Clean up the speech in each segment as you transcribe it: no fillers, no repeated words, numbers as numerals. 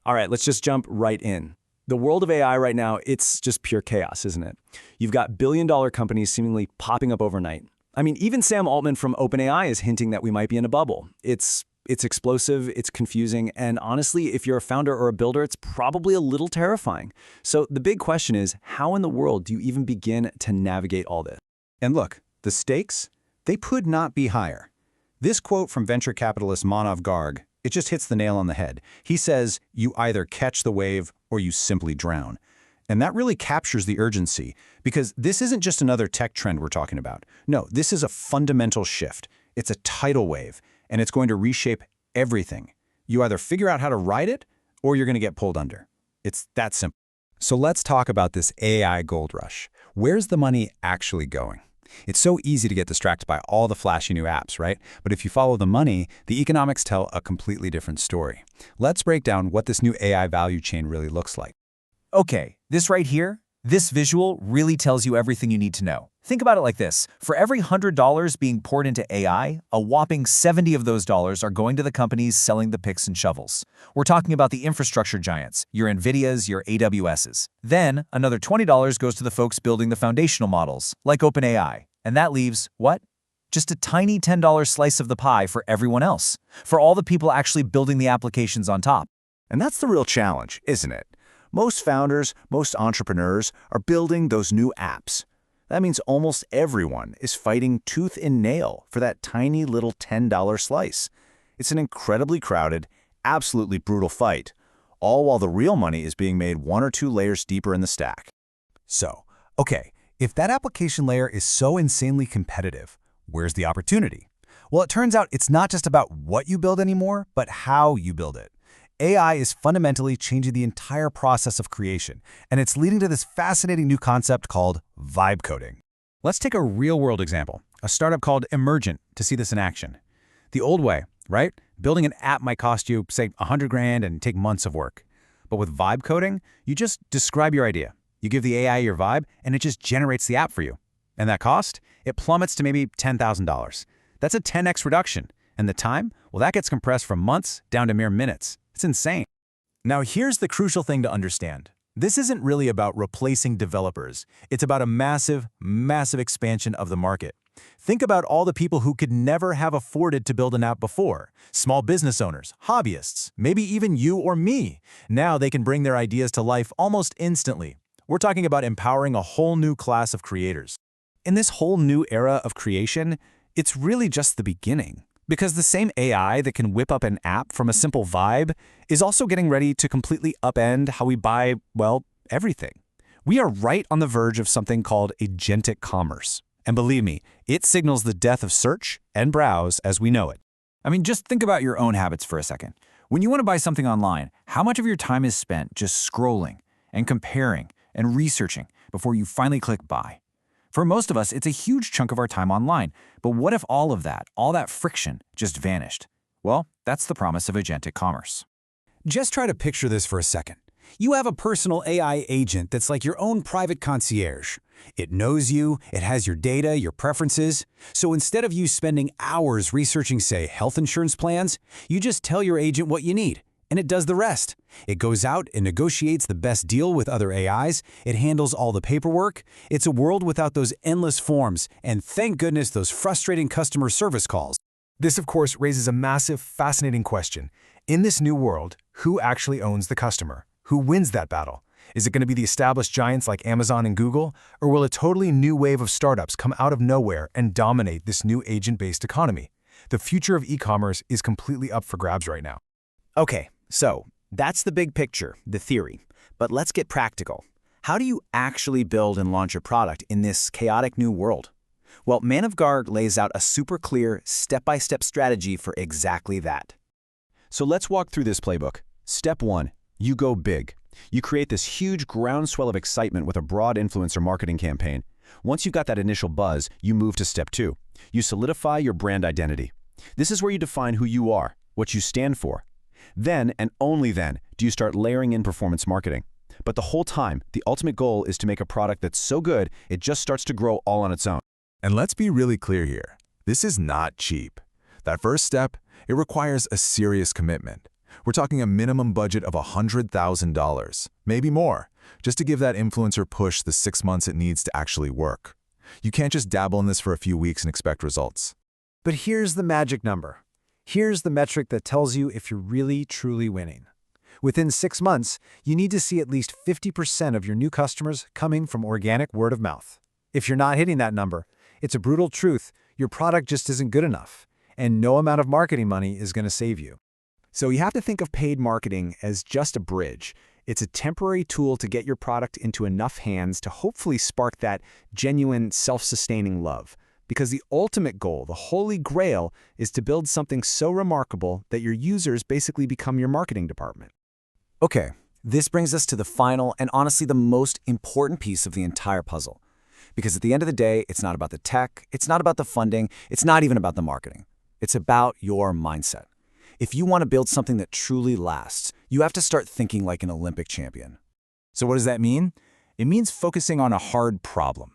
All right, let's just jump right in. The world of AI right now, it's just pure chaos, isn't it? You've got billion-dollar companies seemingly popping up overnight. I mean, even Sam Altman from OpenAI is hinting that we might be in a bubble. It's explosive, it's confusing, and honestly, if you're a founder or a builder, it's probably a little terrifying. So the big question is, how in the world do you even begin to navigate all this? And look, the stakes, they could not be higher. This quote from venture capitalist Manav Garg, it just hits the nail on the head. He says, you either catch the wave or you simply drown. And that really captures the urgency, because this isn't just another tech trend we're talking about. No, this is a fundamental shift. It's a tidal wave, and it's going to reshape everything. You either figure out how to ride it, or you're going to get pulled under. It's that simple. So let's talk about this AI gold rush. Where's the money actually going? It's so easy to get distracted by all the flashy new apps, right? But if you follow the money, the economics tell a completely different story. Let's break down what this new AI value chain really looks like. Okay, this right here, this visual really tells you everything you need to know. Think about it like this. For every $100 being poured into AI, a whopping 70 of those dollars are going to the companies selling the picks and shovels. We're talking about the infrastructure giants, your NVIDIAs, your AWSs. Then, another $20 goes to the folks building the foundational models, like OpenAI. And that leaves, what? Just a tiny $10 slice of the pie for everyone else, for all the people actually building the applications on top. And that's the real challenge, isn't it? Most founders, most entrepreneurs are building those new apps. That means almost everyone is fighting tooth and nail for that tiny little $10 slice. It's an incredibly crowded, absolutely brutal fight, all while the real money is being made one or two layers deeper in the stack. So, okay, if that application layer is so insanely competitive, where's the opportunity? Well, it turns out it's not just about what you build anymore, but how you build it. AI is fundamentally changing the entire process of creation, and it's leading to this fascinating new concept called vibe coding. Let's take a real-world example, a startup called Emergent, to see this in action. The old way, right? Building an app might cost you, say, $100,000 and take months of work. But with vibe coding, you just describe your idea. You give the AI your vibe, and it just generates the app for you. And that cost? It plummets to maybe $10,000. That's a 10x reduction. And the time? Well, that gets compressed from months down to mere minutes. It's insane. Now here's the crucial thing to understand. This isn't really about replacing developers. It's about a massive, massive expansion of the market. Think about all the people who could never have afforded to build an app before. Small business owners, hobbyists, maybe even you or me. Now they can bring their ideas to life almost instantly. We're talking about empowering a whole new class of creators. In this whole new era of creation, it's really just the beginning. Because the same AI that can whip up an app from a simple vibe is also getting ready to completely upend how we buy, well, everything. We are right on the verge of something called agentic commerce. And believe me, it signals the death of search and browse as we know it. I mean, just think about your own habits for a second. When you want to buy something online, how much of your time is spent just scrolling and comparing and researching before you finally click buy? For most of us, it's a huge chunk of our time online. But what if all of that, all that friction, just vanished? Well, that's the promise of agentic commerce. Just try to picture this for a second. You have a personal AI agent that's like your own private concierge. It knows you, it has your data, your preferences. So instead of you spending hours researching, say, health insurance plans, you just tell your agent what you need, and it does the rest. It goes out and negotiates the best deal with other AIs. It handles all the paperwork. It's a world without those endless forms, and thank goodness those frustrating customer service calls. This, of course, raises a massive, fascinating question. In this new world, who actually owns the customer? Who wins that battle? Is it going to be the established giants like Amazon and Google, or will a totally new wave of startups come out of nowhere and dominate this new agent-based economy? The future of e-commerce is completely up for grabs right now. Okay, so that's the big picture, the theory. But let's get practical. How do you actually build and launch a product in this chaotic new world? Well, Manav Garg lays out a super clear, step-by-step strategy for exactly that. So let's walk through this playbook. Step 1. You go big. You create this huge groundswell of excitement with a broad influencer marketing campaign. Once you've got that initial buzz, you move to step 2. You solidify your brand identity. This is where you define who you are, what you stand for. Then, and only then, do you start layering in performance marketing. But the whole time, the ultimate goal is to make a product that's so good, it just starts to grow all on its own. And let's be really clear here. This is not cheap. That first step, it requires a serious commitment. We're talking a minimum budget of $100,000, maybe more, just to give that influencer push the 6 months it needs to actually work. You can't just dabble in this for a few weeks and expect results. But here's the magic number. Here's the metric that tells you if you're really, truly winning. Within 6 months, you need to see at least 50% of your new customers coming from organic word of mouth. If you're not hitting that number, it's a brutal truth, your product just isn't good enough, and no amount of marketing money is going to save you. So you have to think of paid marketing as just a bridge. It's a temporary tool to get your product into enough hands to hopefully spark that genuine, self-sustaining love. Because the ultimate goal, the holy grail, is to build something so remarkable that your users basically become your marketing department. Okay, this brings us to the final and honestly the most important piece of the entire puzzle. Because at the end of the day, it's not about the tech, it's not about the funding, it's not even about the marketing. It's about your mindset. If you want to build something that truly lasts, you have to start thinking like an Olympic champion. So what does that mean? It means focusing on a hard problem.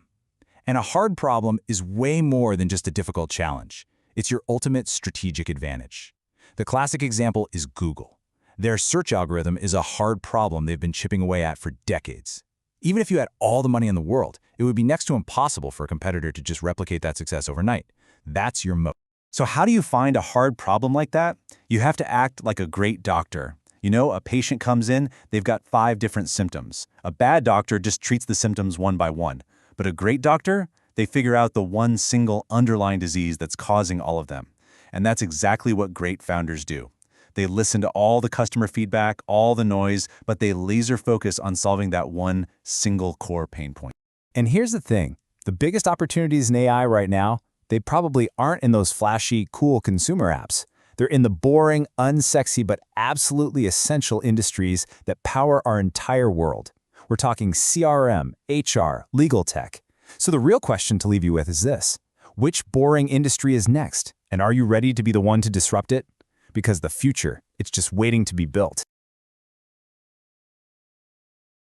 And a hard problem is way more than just a difficult challenge. It's your ultimate strategic advantage. The classic example is Google. Their search algorithm is a hard problem they've been chipping away at for decades. Even if you had all the money in the world, it would be next to impossible for a competitor to just replicate that success overnight. That's your moat. So how do you find a hard problem like that? You have to act like a great doctor. You know, a patient comes in, they've got 5 different symptoms. A bad doctor just treats the symptoms one by one. But a great doctor, they figure out the one single underlying disease that's causing all of them. And that's exactly what great founders do. They listen to all the customer feedback, all the noise, but they laser focus on solving that one single core pain point. And here's the thing. The biggest opportunities in AI right now, they probably aren't in those flashy, cool consumer apps. They're in the boring, unsexy, but absolutely essential industries that power our entire world. We're talking CRM, HR, legal tech. So the real question to leave you with is this. Which boring industry is next? And are you ready to be the one to disrupt it? Because the future, it's just waiting to be built.